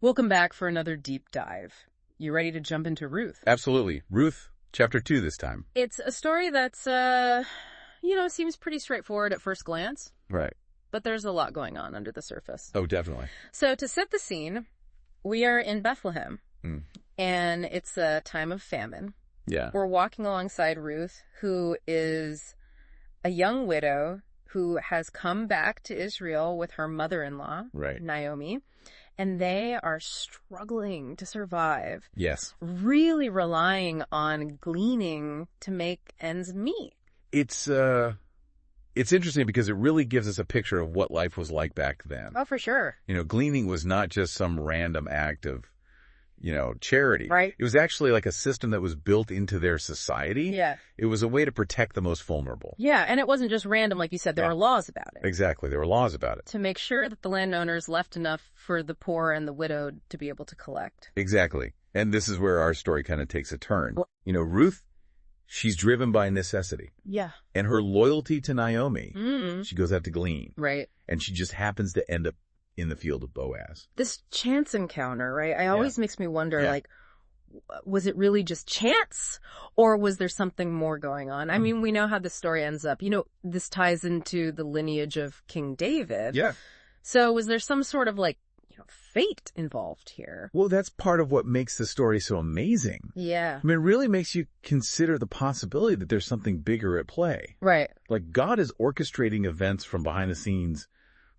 Welcome back for another deep dive. You ready to jump into Ruth? Absolutely. Ruth, chapter 2 this time. It's a story that's, seems pretty straightforward at first glance. Right. But there's a lot going on under the surface. Oh, definitely. So to set the scene, we are in Bethlehem, and it's a time of famine. Yeah. We're walking alongside Ruth, who is a young widow who has come back to Israel with her mother-in-law, Right. Naomi, and they are struggling to survive. Yes. Really relying on gleaning to make ends meet. It's interesting because it really gives us a picture of what life was like back then. Oh, for sure. Gleaning was not just some random act of, charity. Right. It was actually like a system that was built into their society. Yeah. It was a way to protect the most vulnerable. Yeah, and it wasn't just random, like you said. There were laws about it. Exactly. There were laws about it. To make sure that the landowners left enough for the poor and the widowed to be able to collect. Exactly. And this is where our story kind of takes a turn. Ruth, she's driven by necessity. Yeah. And her loyalty to Naomi, she goes out to glean. Right. And she just happens to end up in the field of Boaz. This chance encounter, right? I always makes me wonder, was it really just chance? Or was there something more going on? I mean, we know how the story ends up. This ties into the lineage of King David. Yeah. So was there some sort of fate involved here? Well, that's part of what makes the story so amazing. Yeah. I mean, it really makes you consider the possibility that there's something bigger at play. Right. Like God is orchestrating events from behind the scenes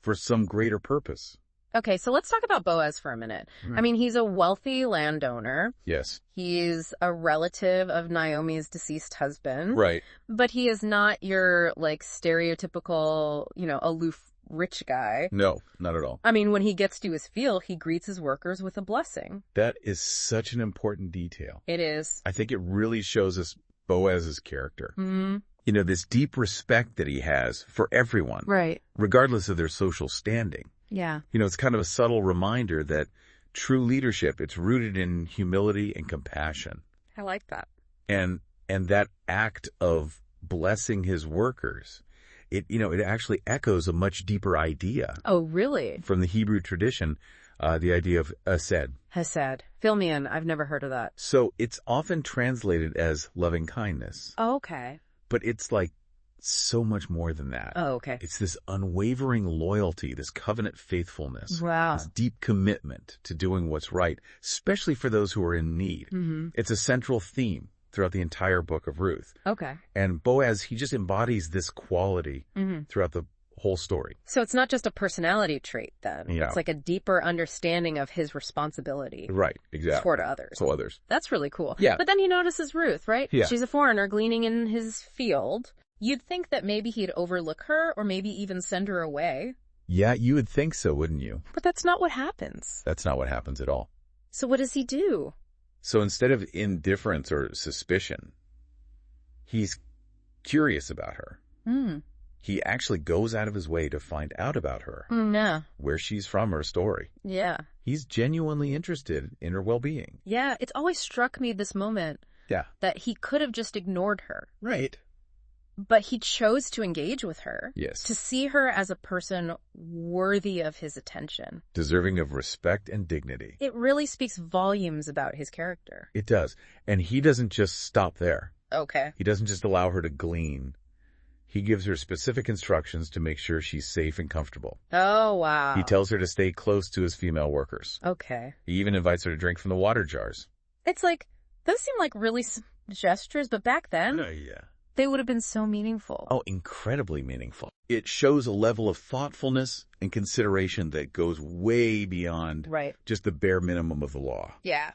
for some greater purpose. Okay, so let's talk about Boaz for a minute. I mean, he's a wealthy landowner. Yes. He's a relative of Naomi's deceased husband. Right. But he is not your, stereotypical, aloof rich guy. No, not at all. I mean, when he gets to his field, he greets his workers with a blessing. That is such an important detail. It is. I think it really shows us Boaz's character. Mm-hmm. This deep respect that he has for everyone. Right. Regardless of their social standing. Yeah. It's kind of a subtle reminder that true leadership, it's rooted in humility and compassion. I like that. And that act of blessing his workers, it actually echoes a much deeper idea. Oh, really? From the Hebrew tradition, the idea of hesed. Hesed. Fill me in. I've never heard of that. So it's often translated as loving kindness. Oh, okay. But it's so much more than that. Oh, okay. It's this unwavering loyalty, this covenant faithfulness. Wow. This deep commitment to doing what's right, especially for those who are in need. Mm-hmm. It's a central theme throughout the entire book of Ruth. Okay. And Boaz, he just embodies this quality throughout the whole story. So it's not just a personality trait then. Yeah. It's like a deeper understanding of his responsibility. Right, exactly. Toward others. So others. That's really cool. Yeah. But then he notices Ruth, right? Yeah. She's a foreigner gleaning in his field. You'd think that maybe he'd overlook her or maybe even send her away. Yeah, you would think so, wouldn't you? But that's not what happens. That's not what happens at all. So what does he do? So instead of indifference or suspicion, he's curious about her. He actually goes out of his way to find out about her. Yeah. Where she's from, her story. Yeah. He's genuinely interested in her well-being. Yeah, it's always struck me this moment that he could have just ignored her. Right. But he chose to engage with her. Yes. To see her as a person worthy of his attention. Deserving of respect and dignity. It really speaks volumes about his character. It does. And he doesn't just stop there. Okay. He doesn't just allow her to glean. He gives her specific instructions to make sure she's safe and comfortable. Oh, wow. He tells her to stay close to his female workers. Okay. He even invites her to drink from the water jars. It's those seem like really gestures, but back then, Yeah. they would have been so meaningful. Oh, incredibly meaningful. It shows a level of thoughtfulness and consideration that goes way beyond just the bare minimum of the law. Yeah.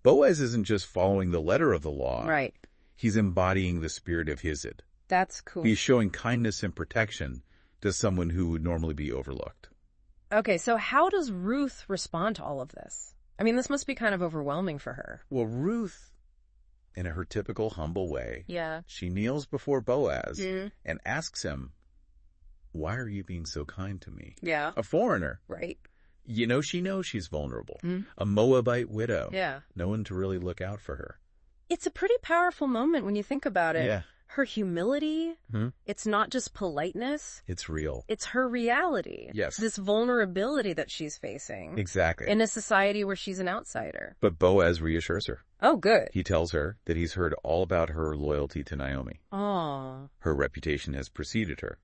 Boaz isn't just following the letter of the law. Right. He's embodying the spirit of hesed. That's cool. He's showing kindness and protection to someone who would normally be overlooked. Okay, so how does Ruth respond to all of this? I mean, this must be kind of overwhelming for her. Well, Ruth, in her typical humble way, she kneels before Boaz and asks him, "Why are you being so kind to me?" Yeah. A foreigner. Right. She knows she's vulnerable. A Moabite widow. Yeah. No one to really look out for her. It's a pretty powerful moment when you think about it. Yeah. her humility. Hmm? It's not just politeness. It's real. It's her reality. Yes. This vulnerability that she's facing. Exactly. In a society where she's an outsider. But Boaz reassures her. Oh, good. He tells her that he's heard all about her loyalty to Naomi. Oh. Her reputation has preceded her.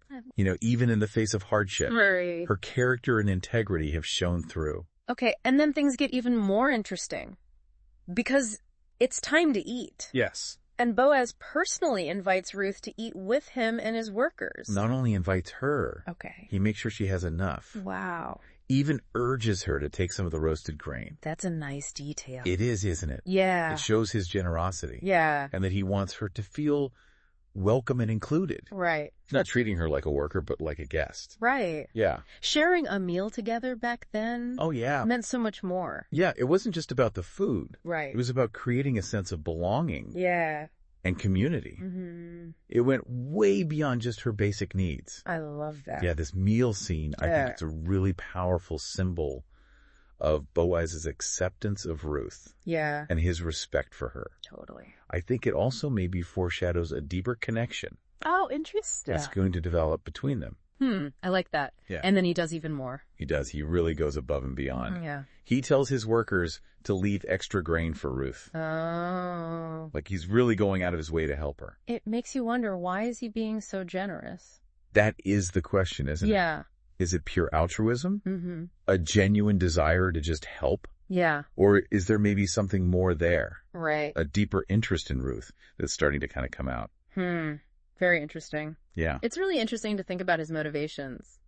Even in the face of hardship, Right. her character and integrity have shown through. Okay, and then things get even more interesting. Because it's time to eat. Yes. And Boaz personally invites Ruth to eat with him and his workers. Not only invites her, Okay. he makes sure she has enough. Wow. Even urges her to take some of the roasted grain. That's a nice detail. It is, isn't it? Yeah. It shows his generosity. Yeah. And that he wants her to feel welcome and included. Right. He's not treating her like a worker, but like a guest. Right. Yeah. Sharing a meal together back then Oh, yeah. meant so much more. Yeah, it wasn't just about the food. Right. It was about creating a sense of belonging Yeah. and community. Mm-hmm. It went way beyond just her basic needs. I love that. Yeah, this meal scene, I think it's a really powerful symbol of Boaz's acceptance of Ruth Yeah. and his respect for her. Totally. I think it also maybe foreshadows a deeper connection Oh, interesting. that's going to develop between them. I like that. Yeah. And then he does even more. He does. He really goes above and beyond. Yeah. He tells his workers to leave extra grain for Ruth. Oh. Like he's really going out of his way to help her. It makes you wonder, why is he being so generous? That is the question, isn't it? Yeah. Is it pure altruism? Mm-hmm. A genuine desire to just help? Yeah. Or is there maybe something more there? Right. A deeper interest in Ruth that's starting to kind of come out. Very interesting. Yeah, It's really interesting to think about his motivations.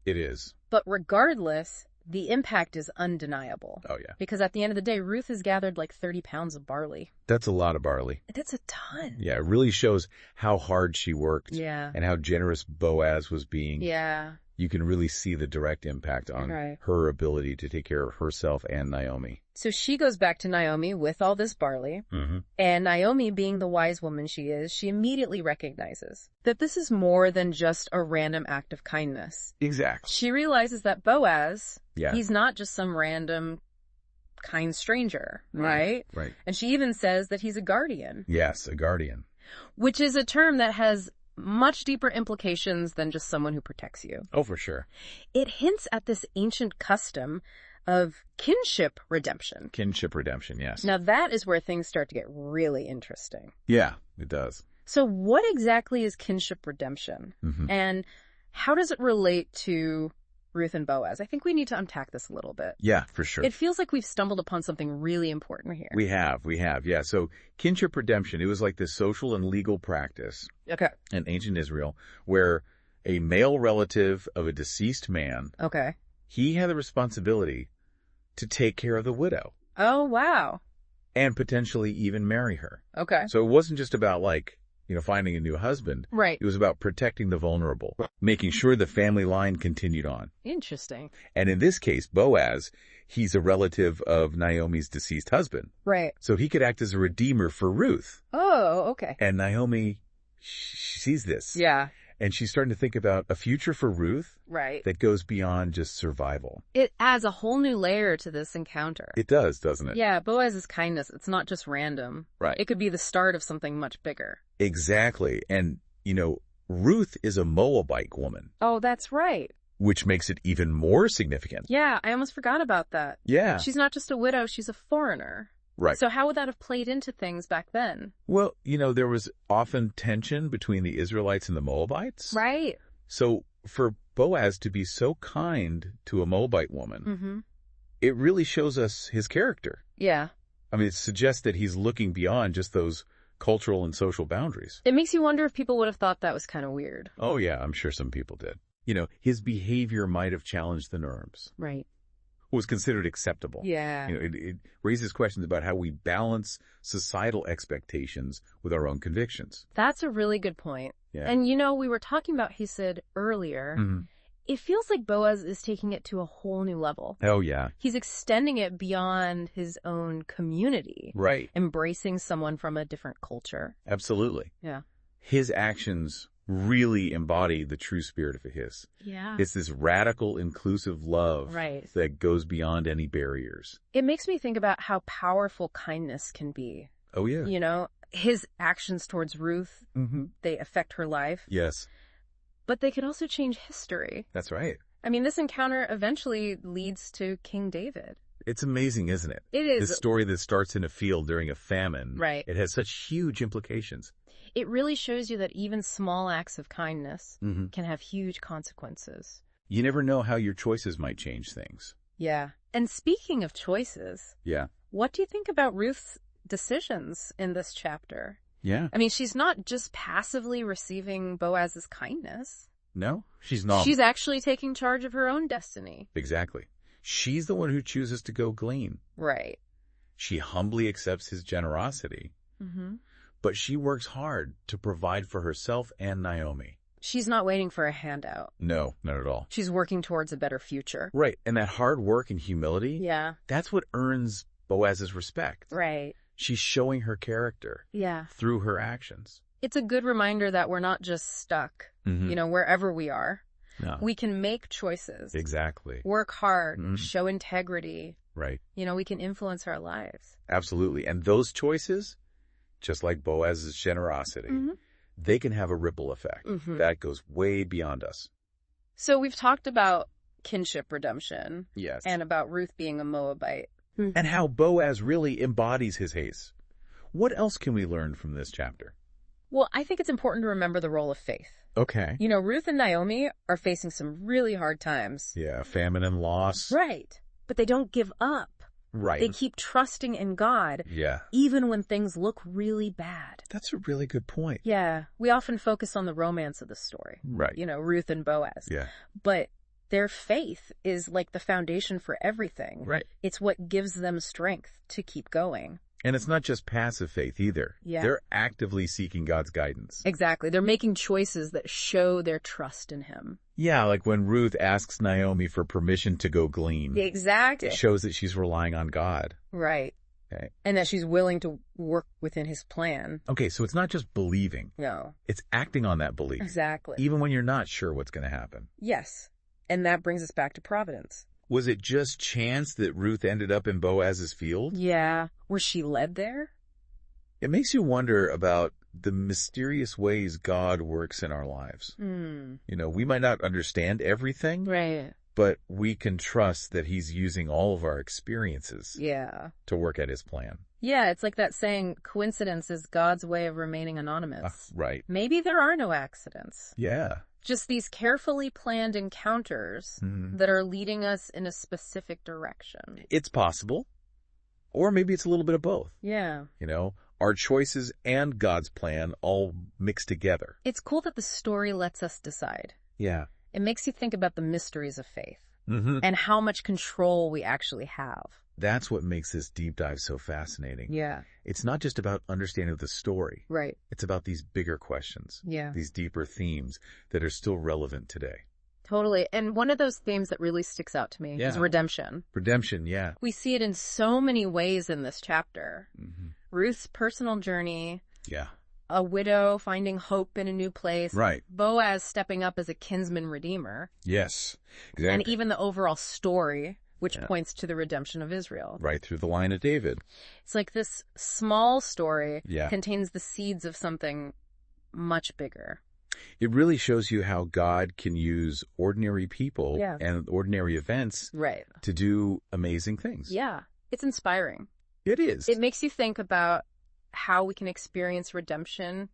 it is. But regardless, the impact is undeniable. Oh, yeah. Because at the end of the day, Ruth has gathered like 30 pounds of barley. That's a lot of barley. That's a ton. Yeah, it really shows how hard she worked Yeah. and how generous Boaz was being. Yeah. You can really see the direct impact on Right. her ability to take care of herself and Naomi. So she goes back to Naomi with all this barley. Mm-hmm. And Naomi, being the wise woman she is, she immediately recognizes that this is more than just a random act of kindness. Exactly. She realizes that Boaz, Yeah. he's not just some random kind stranger, right? Right. And she even says that he's a guardian, Yes, a guardian. which is a term that has much deeper implications than just someone who protects you. Oh, for sure. It hints at this ancient custom of kinship redemption. Kinship redemption, yes. Now that is where things start to get really interesting. Yeah, it does. So what exactly is kinship redemption? Mm-hmm. And how does it relate to Ruth and Boaz? I think we need to unpack this a little bit. Yeah, for sure. It feels like we've stumbled upon something really important here. We have. Yeah. So kinship redemption, it was like this social and legal practice Okay. in ancient Israel where a male relative of a deceased man, Okay. he had the responsibility to take care of the widow Oh, wow. and potentially even marry her. Okay. So it wasn't just about finding a new husband. Right. It was about protecting the vulnerable, making sure the family line continued on. Interesting. And in this case, Boaz, he's a relative of Naomi's deceased husband. Right. So he could act as a redeemer for Ruth. Oh, okay. And Naomi, she sees this. Yeah. And she's starting to think about a future for Ruth Right. that goes beyond just survival. It adds a whole new layer to this encounter. It does, doesn't it? Yeah, Boaz's kindness, it's not just random. Right. It could be the start of something much bigger. Exactly. And, Ruth is a Moabite woman, Oh, that's right. which makes it even more significant. Yeah, I almost forgot about that. Yeah. She's not just a widow, she's a foreigner. Right. So how would that have played into things back then? Well, there was often tension between the Israelites and the Moabites. Right. So for Boaz to be so kind to a Moabite woman, Mm-hmm. it really shows us his character. Yeah. I mean, it suggests that he's looking beyond just those cultural and social boundaries. It makes you wonder if people would have thought that was kind of weird. Oh, yeah, I'm sure some people did. His behavior might have challenged the norms, Right. was considered acceptable. Yeah. It raises questions about how we balance societal expectations with our own convictions. That's a really good point. Yeah. And we were talking about Hesed earlier. Mm-hmm. It feels like Boaz is taking it to a whole new level. Oh, yeah. He's extending it beyond his own community. Right. Embracing someone from a different culture. Absolutely. Yeah. His actions really embody the true spirit of his. Yeah. It's this radical, inclusive love Right. that goes beyond any barriers. It makes me think about how powerful kindness can be. Oh, yeah. his actions towards Ruth, they affect her life. Yes. But they could also change history. That's right. I mean, this encounter eventually leads to King David. It's amazing, isn't it? It is. This story that starts in a field during a famine. Right. It has such huge implications. It really shows you that even small acts of kindness can have huge consequences. You never know how your choices might change things. Yeah. And speaking of choices, what do you think about Ruth's decisions in this chapter? Yeah. I mean, she's not just passively receiving Boaz's kindness. No, she's not. She's actually taking charge of her own destiny. Exactly. She's the one who chooses to go glean. Right. She humbly accepts his generosity, but she works hard to provide for herself and Naomi. She's not waiting for a handout. No, not at all. She's working towards a better future. Right. And that hard work and humility, that's what earns Boaz's respect. Right. She's showing her character through her actions. It's a good reminder that we're not just stuck, wherever we are. No. We can make choices. Exactly. Work hard, show integrity. Right. We can influence our lives. Absolutely. And those choices, just like Boaz's generosity, they can have a ripple effect that goes way beyond us. So we've talked about kinship redemption. Yes. And about Ruth being a Moabite. And how Boaz really embodies his haste. What else can we learn from this chapter? Well, I think it's important to remember the role of faith. Okay. Ruth and Naomi are facing some really hard times. Yeah, famine and loss. Right. But they don't give up. Right. They keep trusting in God. Yeah. Even when things look really bad. That's a really good point. Yeah. We often focus on the romance of the story. Right. Ruth and Boaz. Yeah. But their faith is like the foundation for everything. Right. It's what gives them strength to keep going. And it's not just passive faith either. Yeah. They're actively seeking God's guidance. Exactly. They're making choices that show their trust in him. Yeah, like when Ruth asks Naomi for permission to go glean. Exactly. It shows that she's relying on God. Right. Okay. And that she's willing to work within his plan. Okay, so it's not just believing. No. It's acting on that belief. Exactly. Even when you're not sure what's going to happen. Yes. And that brings us back to providence. Was it just chance that Ruth ended up in Boaz's field? Yeah. Was she led there? It makes you wonder about the mysterious ways God works in our lives. We might not understand everything. Right. But we can trust that he's using all of our experiences to work at his plan. Yeah, it's like that saying, coincidence is God's way of remaining anonymous. Right. Maybe there are no accidents. Yeah. Just these carefully planned encounters that are leading us in a specific direction. It's possible. Or maybe it's a little bit of both. Yeah. Our choices and God's plan all mixed together. It's cool that the story lets us decide. Yeah. It makes you think about the mysteries of faith and how much control we actually have. That's what makes this deep dive so fascinating. Yeah. It's not just about understanding the story. Right. It's about these bigger questions. Yeah. These deeper themes that are still relevant today. Totally. And one of those themes that really sticks out to me is redemption. Redemption, yeah. We see it in so many ways in this chapter. Ruth's personal journey. Yeah. A widow finding hope in a new place. Right. Boaz stepping up as a kinsman redeemer. Yes, exactly. And even the overall story, which points to the redemption of Israel. Right through the line of David. It's like this small story contains the seeds of something much bigger. It really shows you how God can use ordinary people and ordinary events to do amazing things. Yeah. It's inspiring. It is. It makes you think about how we can experience redemption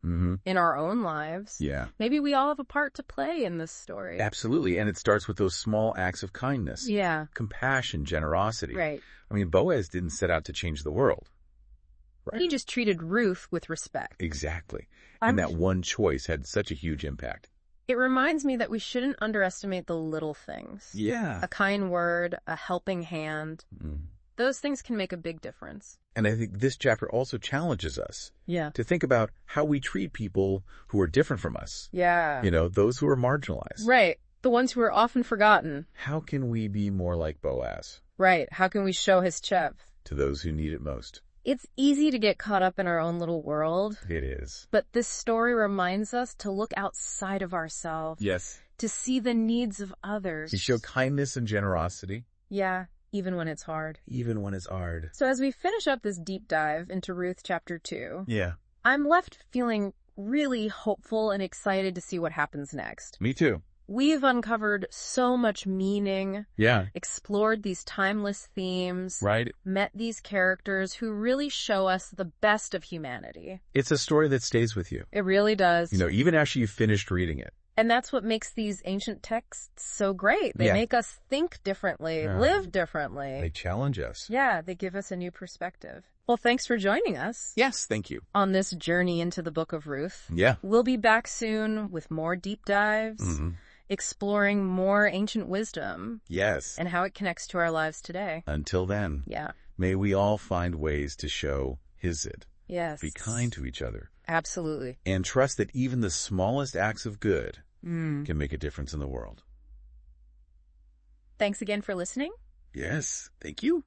in our own lives. Yeah. Maybe we all have a part to play in this story. Absolutely. And it starts with those small acts of kindness. Yeah. Compassion, generosity. Right. I mean, Boaz didn't set out to change the world. Right? He just treated Ruth with respect. Exactly. And that one choice had such a huge impact. It reminds me that we shouldn't underestimate the little things. Yeah. A kind word, a helping hand. Those things can make a big difference. And I think this chapter also challenges us to think about how we treat people who are different from us. Yeah. Those who are marginalized. Right. The ones who are often forgotten. How can we be more like Boaz? Right. How can we show his chev to those who need it most? It's easy to get caught up in our own little world. It is. But this story reminds us to look outside of ourselves. Yes. To see the needs of others. To show kindness and generosity. Yeah. Even when it's hard. Even when it's hard. So as we finish up this deep dive into Ruth chapter 2, I'm left feeling really hopeful and excited to see what happens next. Me too. We've uncovered so much meaning, Yeah. explored these timeless themes, Right. met these characters who really show us the best of humanity. It's a story that stays with you. It really does. Even after you've finished reading it. And that's what makes these ancient texts so great. They make us think differently, live differently. They challenge us. Yeah, they give us a new perspective. Well, thanks for joining us. Yes, thank you. On this journey into the Book of Ruth. Yeah. We'll be back soon with more deep dives, exploring more ancient wisdom. Yes. And how it connects to our lives today. Until then, may we all find ways to show Hesed. Yes. Be kind to each other. Absolutely. And trust that even the smallest acts of good can make a difference in the world. Thanks again for listening. Yes, thank you.